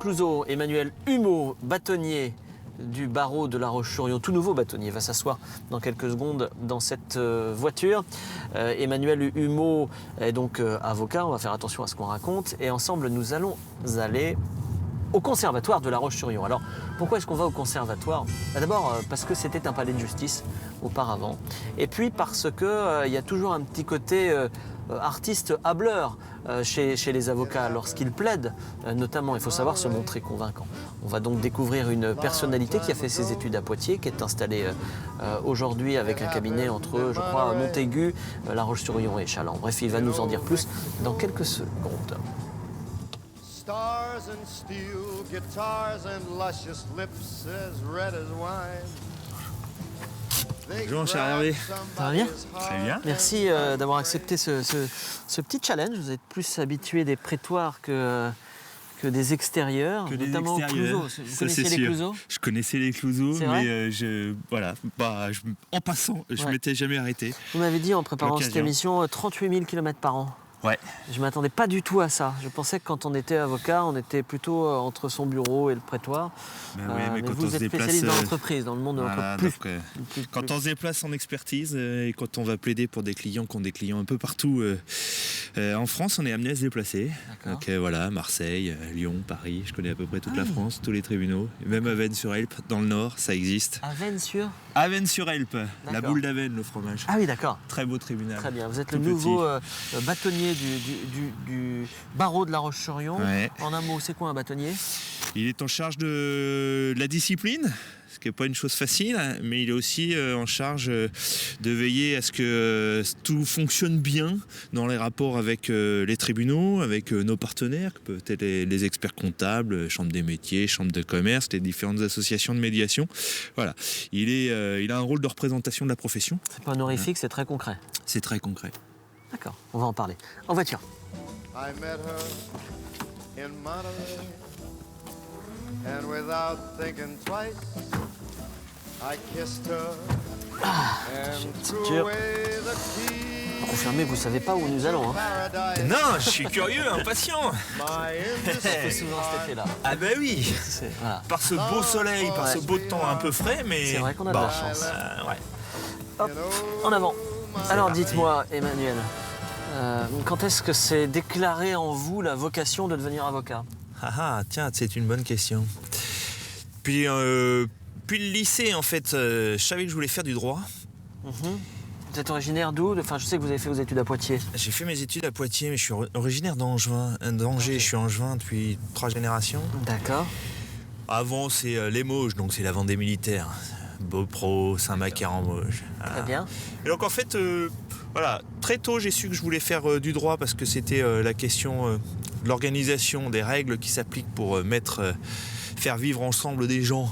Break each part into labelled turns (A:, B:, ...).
A: Clouzot, Emmanuel Humeau, bâtonnier du barreau de La Roche-sur-Yon, tout nouveau bâtonnier, va s'asseoir dans quelques secondes dans cette voiture. Emmanuel Humeau est donc avocat, on va faire attention à ce qu'on raconte, et ensemble nous allons aller au conservatoire de La Roche-sur-Yon. Alors pourquoi est-ce qu'on va au conservatoire? D'abord parce que c'était un palais de justice auparavant, et puis parce que y a toujours un petit côté artiste hableur chez les avocats lorsqu'ils plaident, notamment, il faut savoir se montrer convaincant. On va donc découvrir une personnalité qui a fait ses études à Poitiers, qui est installée aujourd'hui avec un cabinet entre, je crois, Montaigu, La Roche-sur-Yon et Challans. Bref, il va nous en dire plus dans quelques secondes.
B: Stars and steel, guitars and luscious lips as red as wine.
C: Bonjour, cher Hervé.
A: Ça va bien?
C: Très bien.
A: Merci d'avoir accepté ce petit challenge. Vous êtes plus habitué des prétoires que des extérieurs, notamment au Clouzot. Vous connaissiez les Clouzot?
C: Je connaissais les Clouzot,
A: C'est
C: mais en passant, je
A: Ouais.
C: m'étais jamais arrêté.
A: Vous m'avez dit en préparant cette
C: L'occasion.
A: émission 38 000 km par an.
C: Ouais.
A: Je ne m'attendais pas du tout à ça. Je pensais que quand on était avocat, on était plutôt entre son bureau et le prétoire.
C: Ben oui, mais quand
A: vous
C: on se
A: êtes
C: déplace,
A: spécialiste dans l'entreprise, dans le monde de
C: voilà,
A: l'entreprise.
C: donc, quand on se déplace en expertise et quand on va plaider pour des clients qui ont des clients un peu partout en France, on est amené à se déplacer.
A: D'accord.
C: Donc voilà, Marseille, Lyon, Paris, je connais à peu près toute la France, tous les tribunaux. Même Avesnes-sur-Helpe, dans le Nord, ça existe.
A: Avesnes-sur?
C: Avesnes-sur-Helpe, la
A: D'accord.
C: boule d'Avesnes, le fromage.
A: Ah oui, d'accord.
C: Très beau tribunal.
A: Très bien. Vous êtes
C: Tout
A: le
C: petit.
A: nouveau bâtonnier du barreau de La Roche-sur-Yon.
C: Ouais.
A: En un mot, c'est quoi un bâtonnier?
C: Il est en charge de la discipline, ce qui n'est pas une chose facile, mais il est aussi en charge de veiller à ce que tout fonctionne bien dans les rapports avec les tribunaux, avec nos partenaires, que peuvent être les experts comptables, chambres des métiers, chambres de commerce, les différentes associations de médiation. Voilà. Il a un rôle de représentation de la profession.
A: C'est pas honorifique, c'est très concret.
C: C'est très concret.
A: D'accord, on va en parler. En voiture.
B: I met her in Monterey, and without thinking twice, I kissed her and threw
A: sûr.
B: away the key.
A: Confirmez, vous savez pas où nous allons. Hein.
B: Paradise,
C: Non, je suis curieux, impatient.
B: my
A: C'est souvent cet effet-là.
C: Ah ben oui.
A: Voilà.
C: Par ce beau soleil, par ce beau temps un peu frais, mais...
A: C'est vrai qu'on a de la chance.
C: Ouais.
A: Hop, en avant. Alors dites-moi, Emmanuel, quand est-ce que c'est déclaré en vous la vocation de devenir avocat?
C: Ah, tiens, c'est une bonne question. Puis le lycée, en fait, je savais que je voulais faire du droit.
A: Vous êtes originaire d'où? Enfin, je sais que vous avez fait vos études à Poitiers.
C: J'ai fait mes études à Poitiers, mais je suis originaire d'Angers. Je suis angevin depuis 3 générations.
A: D'accord.
C: Avant, c'est les Mauges, donc c'est la Vendée militaire. Beaupro, Saint-Macaire-en-Mauges. Voilà.
A: Très bien.
C: Et donc en fait, voilà, très tôt j'ai su que je voulais faire du droit parce que c'était la question de l'organisation, des règles qui s'appliquent pour faire vivre ensemble des gens.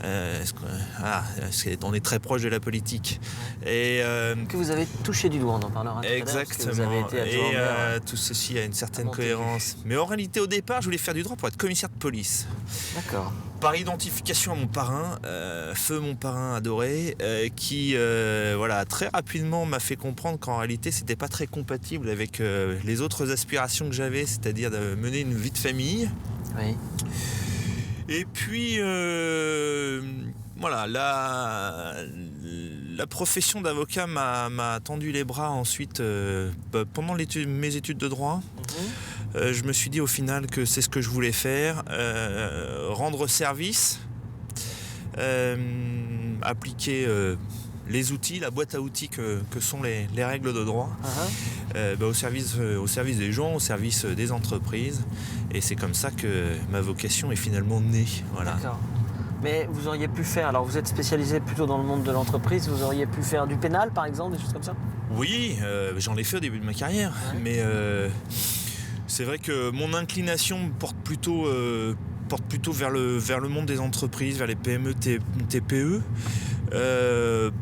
C: On est très proche de la politique. Et,
A: Que vous avez touché du doigt, on en parlera tout à l'heure, parce que
C: exactement.
A: vous avez été adjoint au maire.
C: Tout ceci a une certaine
A: Montaigu.
C: cohérence. Mais en réalité, au départ, je voulais faire du droit pour être commissaire de police.
A: D'accord.
C: Par identification à mon parrain, feu mon parrain adoré, qui voilà, très rapidement m'a fait comprendre qu'en réalité c'était pas très compatible avec les autres aspirations que j'avais, c'est-à-dire de mener une vie de famille.
A: Oui.
C: Et puis voilà, la profession d'avocat m'a tendu les bras ensuite pendant mes études de droit. Je me suis dit au final que c'est ce que je voulais faire, rendre service, appliquer les outils, la boîte à outils que sont les règles de droit, au service des gens, au service des entreprises. Et c'est comme ça que ma vocation est finalement née. Voilà.
A: D'accord. Mais vous auriez pu faire, alors vous êtes spécialisé plutôt dans le monde de l'entreprise, vous auriez pu faire du pénal par exemple, des choses comme ça?
C: Oui, j'en ai fait au début de ma carrière, mais c'est vrai que mon inclination porte plutôt vers le monde des entreprises, vers les PME, TPE,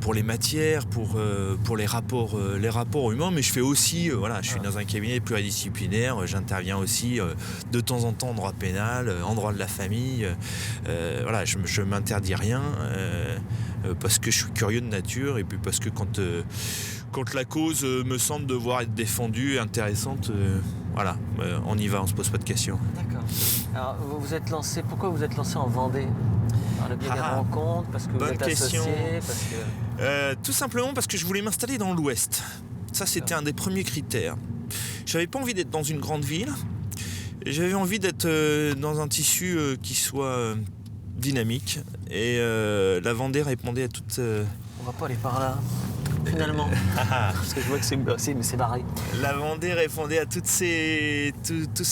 C: pour les matières, pour les rapports humains, mais je fais aussi, je suis dans un cabinet pluridisciplinaire, j'interviens aussi de temps en temps en droit pénal, en droit de la famille, je m'interdis rien, parce que je suis curieux de nature, et puis parce que quand la cause me semble devoir être défendue et intéressante, Voilà, on y va, on se pose pas de questions.
A: D'accord. Alors, pourquoi vous êtes lancé en Vendée? Par le biais des rencontres, parce que vous
C: bonne
A: êtes
C: question.
A: associé, parce que...
C: Tout simplement parce que je voulais m'installer dans l'Ouest. Ça, c'était un des premiers critères. J'avais pas envie d'être dans une grande ville. J'avais envie d'être dans un tissu qui soit dynamique. Et la Vendée répondait à toutes...
A: On va pas aller par là, finalement. Parce que je vois que c'est barré.
C: La Vendée répondait à tous ces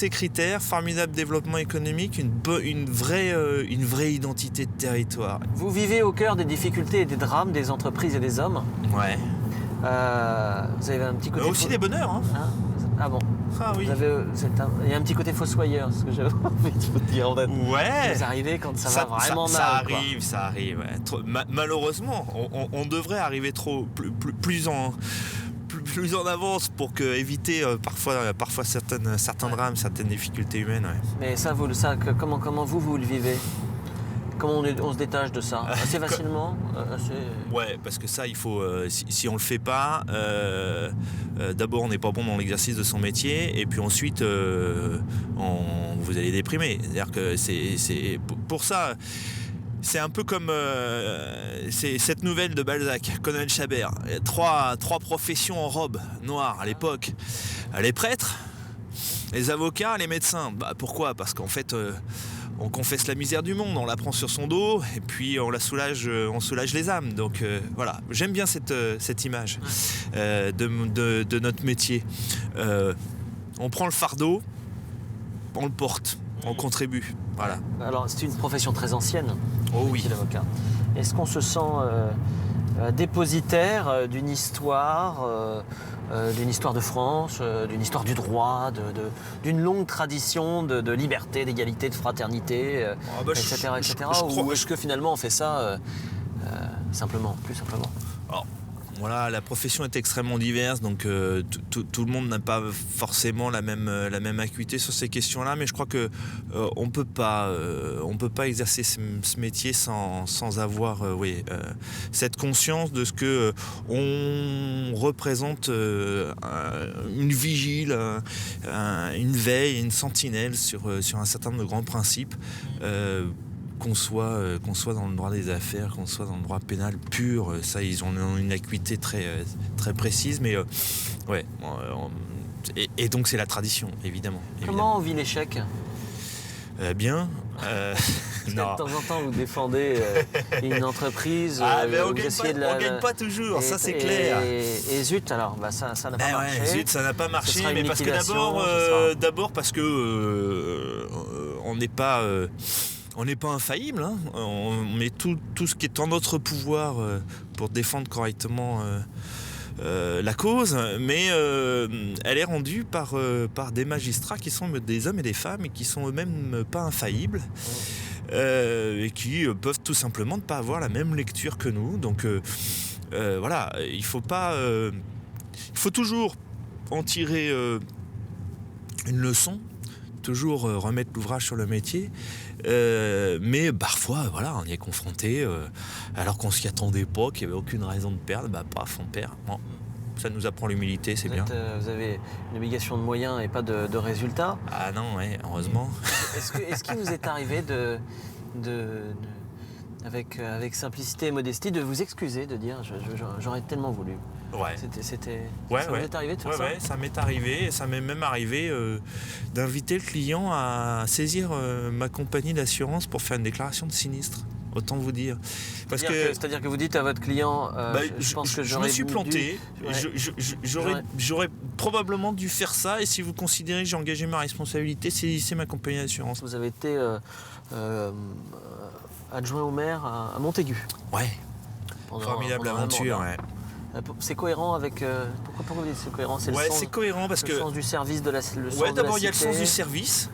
C: critères. Formidable développement économique, une vraie identité de territoire.
A: Vous vivez au cœur des difficultés et des drames des entreprises et des hommes.
C: Ouais.
A: Vous avez un petit côté...
C: Aussi des bonheurs, hein.
A: Ah bon.
C: Ah oui.
A: Il y a un petit côté fossoyeur, ce que j'avais envie de vous dire.
C: Ouais.
A: Vous arrivez quand ça va vraiment mal.
C: Ça arrive. Ouais. Malheureusement, on devrait arriver plus en avance pour éviter parfois certains drames, certaines difficultés humaines. Ouais.
A: Mais comment vous le vivez? Comment on se détache de ça? Assez facilement
C: Ouais, parce que ça, il faut. Si on le fait pas, d'abord, on n'est pas bon dans l'exercice de son métier, et puis ensuite, vous allez déprimer. C'est-à-dire que c'est pour ça. C'est un peu comme c'est cette nouvelle de Balzac, Colonel Chabert. Trois professions en robe noire à l'époque. Les prêtres, les avocats, les médecins. Pourquoi? Parce qu'en fait. On confesse la misère du monde, on la prend sur son dos et puis on soulage les âmes. Donc voilà, j'aime bien cette image de notre métier. On prend le fardeau, on le porte, on contribue. Voilà.
A: Alors c'est une profession très ancienne,
C: oh oui,
A: l'avocat. Est-ce qu'on se sent dépositaire d'une histoire de France, d'une histoire du droit, d'une longue tradition de liberté, d'égalité, de fraternité, etc. Ou est-ce que finalement on fait ça plus simplement?
C: Alors, voilà, la profession est extrêmement diverse, donc tout le monde n'a pas forcément la même acuité sur ces questions-là, mais je crois que on peut pas exercer ce métier sans avoir cette conscience de ce que on représente, une vigile, une veille, une sentinelle sur un certain nombre de grands principes. Qu'on soit dans le droit des affaires, qu'on soit dans le droit pénal pur, ça ils ont une acuité très précise, mais et donc c'est la tradition, évidemment.
A: Comment on vit l'échec?
C: Bien.
A: De temps en temps, vous défendez une entreprise.
C: On gagne pas toujours, ça c'est clair.
A: Et zut, alors, ça n'a pas marché.
C: Zut, ça n'a pas marché, mais parce que d'abord parce que on n'est pas infaillible, hein. On met tout ce qui est en notre pouvoir pour défendre correctement la cause, mais elle est rendue par des magistrats qui sont des hommes et des femmes et qui sont eux-mêmes pas infaillibles. Et qui peuvent tout simplement ne pas avoir la même lecture que nous. Donc voilà, il faut toujours en tirer une leçon, toujours remettre l'ouvrage sur le métier, mais parfois voilà, on y est confronté alors qu'on s'y attendait pas, qu'il n'y avait aucune raison de perdre, paf, on perd. Bon, ça nous apprend l'humilité, c'est bien.
A: Vous avez une obligation de moyens et pas de résultats.
C: Ah non, ouais, heureusement.
A: Est-ce qu'il vous est arrivé avec simplicité et modestie de vous excuser, de dire j'aurais tellement voulu?
C: Ouais.
A: Ça vous est arrivé de faire ça?
C: Ouais, ça m'est arrivé, et ça m'est même arrivé d'inviter le client à saisir ma compagnie d'assurance pour faire une déclaration de sinistre. Autant vous dire.
A: C'est-à-dire que vous dites à votre client, je pense que
C: je me suis planté. J'aurais probablement dû faire ça, et si vous considérez que j'ai engagé ma responsabilité, saisissez ma compagnie d'assurance.
A: Vous avez été adjoint au maire à Montaigu.
C: Ouais. Formidable aventure, ouais.
A: C'est cohérent avec... Pourquoi vous dites c'est cohérent?
C: C'est cohérent parce que...
A: Le sens du service,
C: d'abord il y a le sens du service,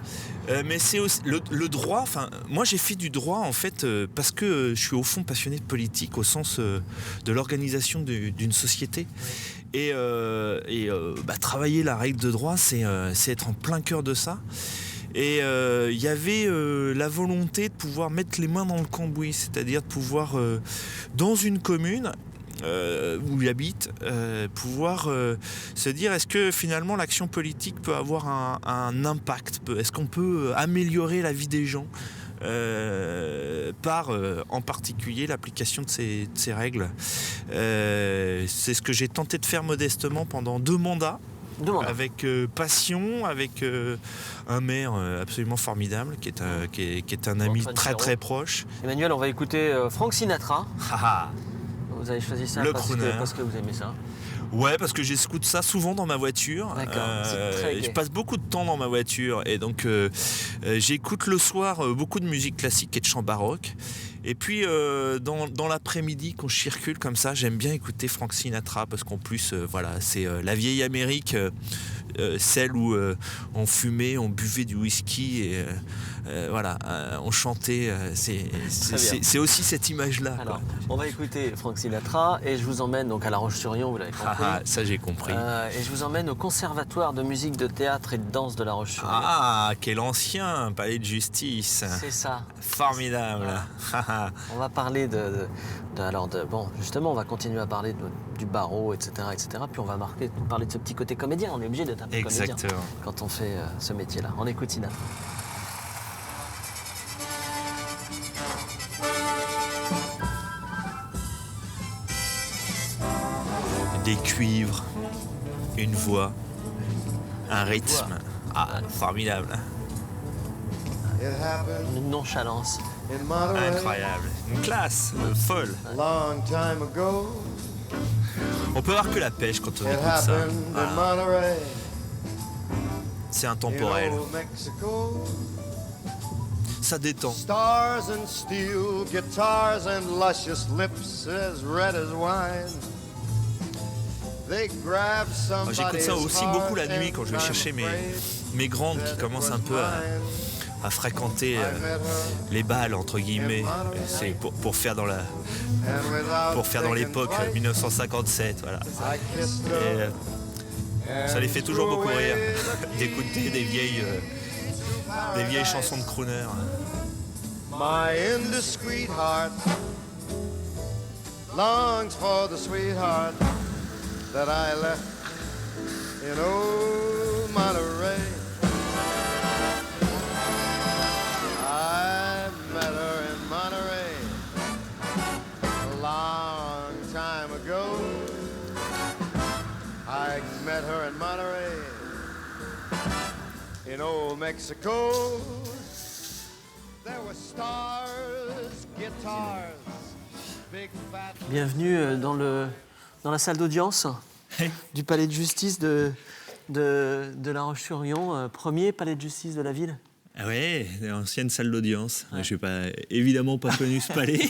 C: mais c'est aussi le droit. Enfin, moi j'ai fait du droit en fait parce que je suis au fond passionné de politique au sens de l'organisation d'une société. Et travailler la règle de droit, c'est être en plein cœur de ça. Et il y avait la volonté de pouvoir mettre les mains dans le cambouis, c'est-à-dire de pouvoir, dans une commune, où il habite, pouvoir se dire est-ce que finalement l'action politique peut avoir un impact, est-ce qu'on peut améliorer la vie des gens par en particulier l'application de ces règles. C'est ce que j'ai tenté de faire modestement pendant 2 mandats. Avec passion, avec un maire absolument formidable qui est un ami très très proche.
A: Emmanuel, on va écouter Frank Sinatra. Vous avez choisi ça parce que vous aimez ça?
C: Ouais, parce que j'écoute ça souvent dans ma voiture. Je passe beaucoup de temps dans ma voiture et donc j'écoute le soir beaucoup de musique classique et de chant baroque. Et puis dans l'après-midi, quand je circule comme ça, j'aime bien écouter Frank Sinatra parce qu'en plus, voilà, c'est la vieille Amérique, celle où on fumait, on buvait du whisky et voilà, on chantait. C'est aussi cette image-là.
A: Alors, on va écouter Frank Sinatra et je vous emmène donc à La Roche-sur-Yon, vous l'avez compris.
C: Ça j'ai compris.
A: Et je vous emmène au Conservatoire de musique, de théâtre et de danse de La Roche-sur-Yon.
C: Quel ancien palais de justice.
A: C'est ça.
C: Formidable.
A: Voilà. On va parler bon, justement, on va continuer à parler du barreau, etc., etc. Puis on va parler de ce petit côté comédien. On est obligé d'être un peu comédien quand on fait ce métier-là. On écoute Sinatra.
C: Des cuivres, une voix, un rythme. Formidable.
A: Une nonchalance.
C: Incroyable. Une classe folle. On peut avoir que la pêche quand on écoute ça. C'est intemporel. Ça détend.
B: Stars and steel, guitars and luscious lips as red as wine.
C: J'écoute ça aussi beaucoup la nuit quand je vais chercher mes grandes qui commencent un peu à fréquenter les balles entre guillemets. C'est pour faire dans l'époque 1957, voilà. Et ça les fait toujours beaucoup rire d'écouter des vieilles chansons de crooner.
B: My indiscreet heart longs for the sweetheart that I left in old Monterey. I met her in Monterey a long time ago. I met her in Monterey in old Mexico. There were stars, guitars, big fat...
A: Bienvenue dans la salle d'audience du palais de justice de La Roche-sur-Yon, premier palais de justice de la ville.
C: Ah ouais, l'ancienne salle d'audience. Ouais. Je n'ai évidemment pas connu ce palais.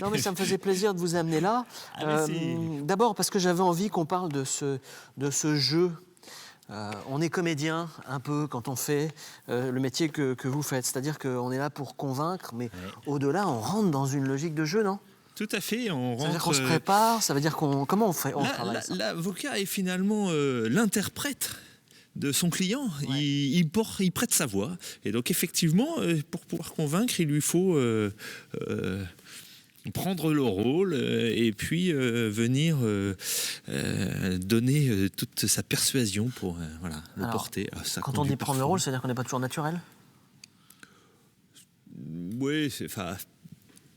A: Non, mais ça me faisait plaisir de vous amener là. D'abord parce que j'avais envie qu'on parle de ce jeu. On est comédien un peu quand on fait le métier que vous faites. C'est-à-dire qu'on est là pour convaincre, mais au-delà, on rentre dans une logique de jeu, non ?
C: Tout à fait,
A: Ça veut dire qu'on se prépare, ça veut dire comment on fait travaille ça.
C: L'avocat est finalement l'interprète de son client. Ouais. Il prête sa voix. Et donc effectivement, pour pouvoir convaincre, il lui faut prendre le rôle et puis venir donner toute sa persuasion pour le porter.
A: Quand on dit prendre le rôle, c'est-à-dire qu'on n'est pas toujours naturel ?
C: Oui,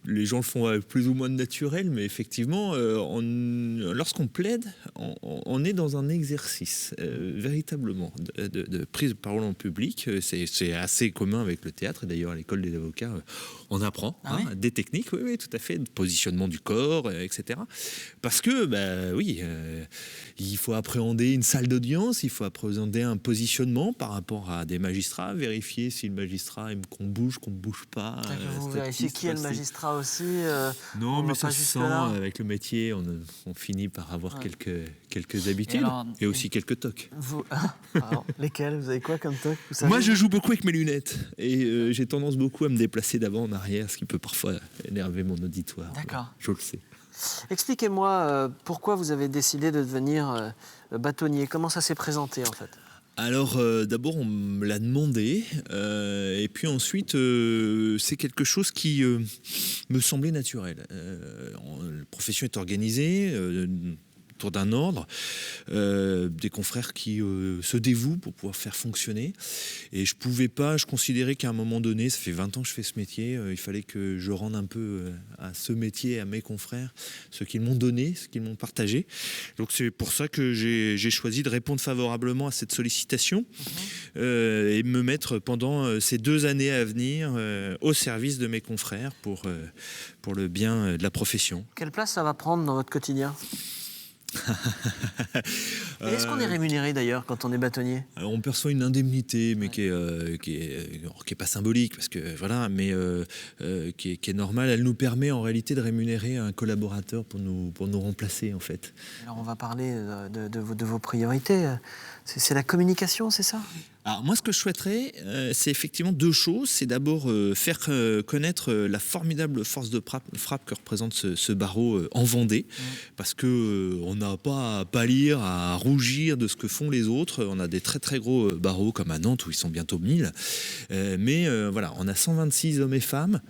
C: les gens le font plus ou moins naturel, mais effectivement, lorsqu'on plaide, on est dans un exercice véritablement de prise de parole en public. C'est assez commun avec le théâtre, et d'ailleurs à l'école des avocats, on apprend des techniques, oui, tout à fait, de positionnement du corps, etc. Parce que, il faut appréhender une salle d'audience, il faut appréhender un positionnement par rapport à des magistrats, vérifier si le magistrat aime qu'on bouge pas.
A: Vous vérifiez qui est le magistrat aussi.
C: Non, mais ça se sent avec le métier, on finit par avoir quelques habitudes et aussi quelques tocs.
A: Alors, lesquels ? Vous avez quoi comme toc ?
C: Moi, je joue beaucoup avec mes lunettes et j'ai tendance beaucoup à me déplacer d'avant en arrière, ce qui peut parfois énerver mon auditoire.
A: D'accord.
C: Je le sais.
A: Expliquez-moi pourquoi vous avez décidé de devenir bâtonnier. Comment ça s'est présenté en fait ?
C: Alors d'abord on me l'a demandé et puis ensuite c'est quelque chose qui me semblait naturel. La profession est organisée autour d'un ordre, des confrères qui se dévouent pour pouvoir faire fonctionner et je considérais qu'à un moment donné, ça fait 20 ans que je fais ce métier, il fallait que je rende un peu à ce métier, à mes confrères, ce qu'ils m'ont donné, ce qu'ils m'ont partagé. Donc c'est pour ça que j'ai choisi de répondre favorablement à cette sollicitation et me mettre pendant ces 2 années à venir au service de mes confrères pour le bien de la profession.
A: Quelle place ça va prendre dans votre quotidien? Et est-ce qu'on est rémunéré d'ailleurs quand on est bâtonnier?
C: Alors on perçoit une indemnité, mais qui est pas symbolique, parce que voilà, mais qui est normale. Elle nous permet en réalité de rémunérer un collaborateur pour nous remplacer en fait.
A: Alors on va parler de vos priorités. C'est la communication, c'est ça?
C: Alors moi, ce que je souhaiterais, c'est effectivement 2 choses. C'est d'abord faire connaître la formidable force de frappe que représente ce barreau en Vendée, parce que on n'a pas à pâlir, à rougir de ce que font les autres. On a des très très gros barreaux comme à Nantes où ils sont bientôt 1000, mais voilà, on a 126 hommes et femmes.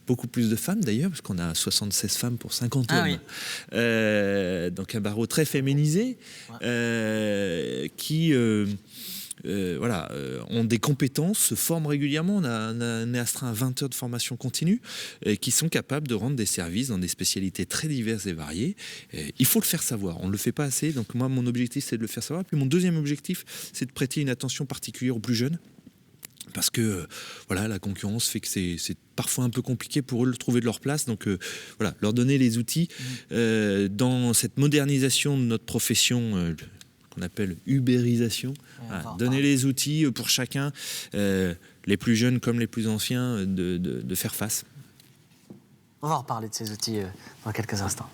C: Beaucoup plus de femmes d'ailleurs, parce qu'on a 76 femmes pour 50 hommes. Oui. Donc un barreau très féminisé qui ont des compétences, se forment régulièrement. On est astreint à 20 heures de formation continue et qui sont capables de rendre des services dans des spécialités très diverses et variées. Il faut le faire savoir, on ne le fait pas assez. Donc moi, mon objectif, c'est de le faire savoir. Et puis mon deuxième objectif, c'est de prêter une attention particulière aux plus jeunes. Parce que voilà, la concurrence fait que c'est parfois un peu compliqué pour eux de trouver de leur place. Donc voilà, leur donner les outils dans cette modernisation de notre profession qu'on appelle ubérisation. Voilà, donner les outils pour chacun, les plus jeunes comme les plus anciens, de faire face.
A: On va reparler de ces outils dans quelques instants.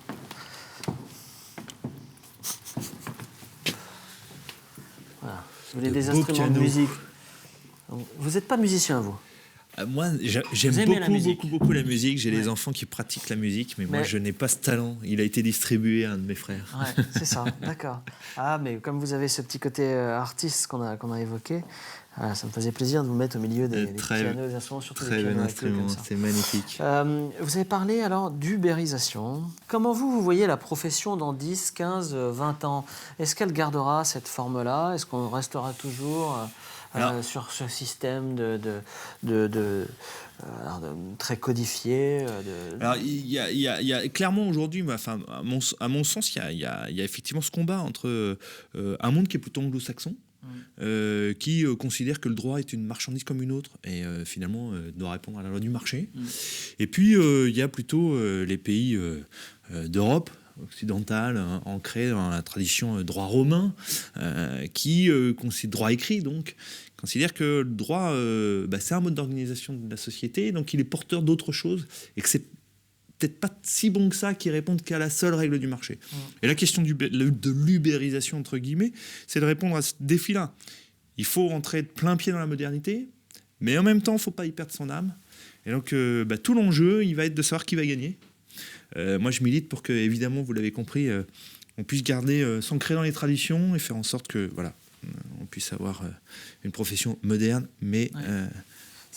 A: Voilà. Vous voulez des instruments de musique? Vous n'êtes pas musicien, vous?
C: Moi, j'aime beaucoup la musique. J'ai les enfants qui pratiquent la musique, mais moi, je n'ai pas ce talent. Il a été distribué à un de mes frères.
A: Ouais, c'est ça, d'accord. Ah, mais comme vous avez ce petit côté artiste qu'on a évoqué, ça me faisait plaisir de vous mettre au milieu des pianos, des instruments, surtout
C: très
A: des pianos
C: bon instrument, c'est magnifique.
A: Vous avez parlé alors d'ubérisation. Comment vous voyez la profession dans 10, 15, 20 ans? Est-ce qu'elle gardera cette forme-là? Est-ce qu'on restera toujours sur ce système très codifié
C: Alors, il y a clairement aujourd'hui, enfin, à mon sens, il y a effectivement ce combat entre un monde qui est plutôt anglo-saxon, qui considère que le droit est une marchandise comme une autre et finalement doit répondre à la loi du marché. Et puis, il y a plutôt les pays d'Europe occidentale, ancrée dans la tradition droit romain, qui considère droit écrit, donc considère que le droit, c'est un mode d'organisation de la société, donc il est porteur d'autre chose, et que c'est peut-être pas si bon que ça qui répondent qu'à la seule règle du marché. Et la question de l'ubérisation, entre guillemets, c'est de répondre à ce défi-là. Il faut rentrer de plein pied dans la modernité, mais en même temps, il ne faut pas y perdre son âme. Et donc, tout l'enjeu, il va être de savoir qui va gagner. Moi, je milite pour que, évidemment, vous l'avez compris, on puisse garder, s'ancrer dans les traditions et faire en sorte que, voilà, on puisse avoir une profession moderne, mais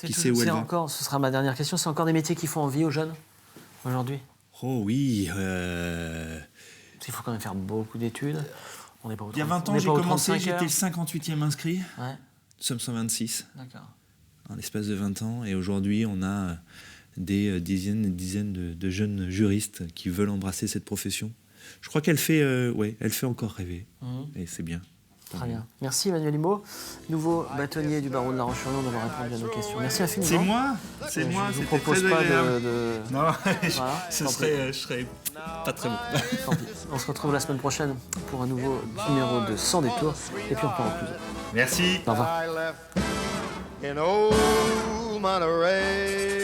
C: qui sait où elle va.
A: Ce sera ma dernière question. C'est encore des métiers qui font envie aux jeunes aujourd'hui?
C: Oh oui.
A: Il faut quand même faire beaucoup d'études.
C: Il y a 20 ans, j'ai commencé, j'étais le 58e inscrit.
A: Ouais.
C: Nous sommes 126.
A: D'accord.
C: En l'espace de 20 ans. Et aujourd'hui, on a des dizaines et dizaines de jeunes juristes qui veulent embrasser cette profession. Je crois qu'elle fait, elle fait encore rêver. Et c'est bien.
A: Très bien. Merci Emmanuel Immo, nouveau bâtonnier du barreau de La Roche-sur-Yon, d'avoir répondu à nos questions. Merci infiniment.
C: C'est moi.
A: Je ne vous propose pas de...
C: Non,
A: voilà,
C: je serais pas très bon.
A: Tant pis. On se retrouve la semaine prochaine pour un nouveau numéro de Sans détour. Et puis on part en plus.
C: Merci.
A: Au revoir.
B: In old Monterey.